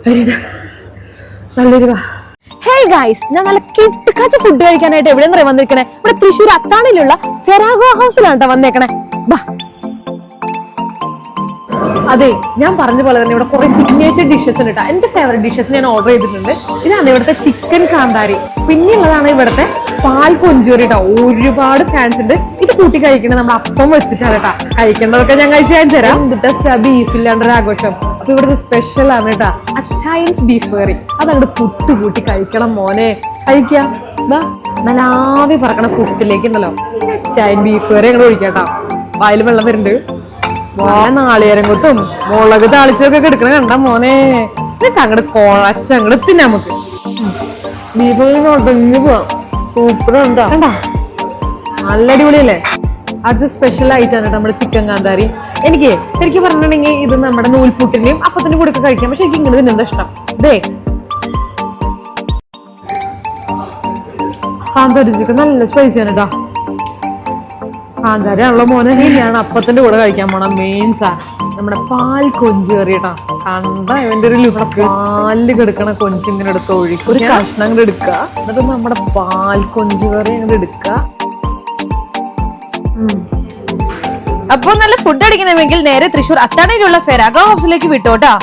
Hey guys, ഞാൻ നല്ല കിട്ടുകാച്ച food കഴിക്കാനായിട്ട് എവിടെ നിന്നാണ് വന്നിരിക്കണേ? ഇവിടെ തൃശ്ശൂർ അത്താണിലുള്ള ഫെറാഗോ ഹൗസിലാണ് കേട്ടോ വന്നേക്കണേ. ബാ. അതെ, ഞാൻ പറഞ്ഞ പോലെ തന്നെ ഇവിടെ കുറെ സിഗ്നേച്ചർ ഡിഷസ് ഉണ്ട് കേട്ടോ. എന്റെ ഫേവറേറ്റ് ഡിഷസ് ഞാൻ ഓർഡർ ചെയ്തിട്ടുണ്ട്. ഇതാണ് ഇവിടുത്തെ ചിക്കൻ കാന്താരി, പിന്നെയുള്ളതാണ് ഇവിടുത്തെ പാൽ കൊഞ്ചൂരി കേട്ടോ. ഒരുപാട് ഫാൻസ് ഉണ്ട്. ഇത് കൂട്ടി കഴിക്കണേ നമ്മൾ അപ്പം വെച്ചിട്ടാണ് കേട്ടോ. കഴിക്കേണ്ടതൊക്കെ ഞാൻ കഴിച്ചു ഞാൻ തരാം. ടെസ്റ്റ് ബീഫ് ഇല്ലാണ്ടൊരു ആഘോഷം. അപ്പൊ ഇവിടുത്തെ സ്പെഷ്യൽ ആണ് കേട്ടോ അച്ചായൻസ് ബീഫ് കറി. അതങ്ങോട്ട് പുട്ട് കൂട്ടി കഴിക്കണം മോനെ. കഴിക്കാം. നല്ല ആവി പറക്കണ പുട്ടിലേക്ക് ഉണ്ടല്ലോ അച്ചായൻ ബീഫ് കറി അങ്ങോട്ട് ഒഴിക്കാട്ടോ. വായിൽ വെള്ളം വരുന്നുണ്ട്. നാളികേരം കൊത്തും മുളക് താളിച്ചൊക്കെ എടുക്കണ കണ്ട മോനെ. അങ്ങോട്ട് കുഴച്ച് അങ്ങോട്ട് തിന്നെ നമുക്ക്. ബീഫ് ഒട്ടഞ്ഞു പോവാം. സൂപ്പർ എന്താ കണ്ടാ, നല്ല അടിപൊളിയല്ലേ. അടുത്ത സ്പെഷ്യൽ ആയിട്ടാണ് നമ്മുടെ ചിക്കൻ കാന്താരി. എനിക്ക് ശരിക്കും പറഞ്ഞിട്ടുണ്ടെങ്കിൽ ഇത് നമ്മുടെ നൂൽപുട്ടിന്റെയും അപ്പത്തിന്റെ കൂടെ ഒക്കെ കഴിക്കാം. പക്ഷെ എനിക്ക് ഇങ്ങനെ തിന്നെന്താ ഇഷ്ടം. ദേ കാന്താരി ചിക്കൻ നല്ല സ്പൈസിയാണ് കേട്ടോ. കാന്താരി ആണല്ലോ മോനെ. ഇനിയാണ് അപ്പത്തിന്റെ കൂടെ കഴിക്കാൻ പോണ മെയിൻ സാധനം നമ്മുടെ പാൽ കൊഞ്ച് കറി കേട്ടോ. കണ്ട ഇവന്റെ ഒരു ലുക്ക്. പാലില് കിടക്കണ കൊഞ്ച് ഇങ്ങനെ എടുത്ത് ഒഴിക്കും, ഒരു കഷ്ണം അങ്ങോട്ട് എടുക്കുക, എന്നിട്ട് നമ്മുടെ പാൽ കൊഞ്ച് കറി അങ്ങോട്ട് എടുക്കുക. അപ്പൊ നല്ല ഫുഡ് അടിക്കണമെങ്കിൽ നേരെ തൃശ്ശൂർ അത്താണിയിലുള്ള ഫെറാഗോ ഹൗസിലേക്ക് വിട്ടോട്ടാ.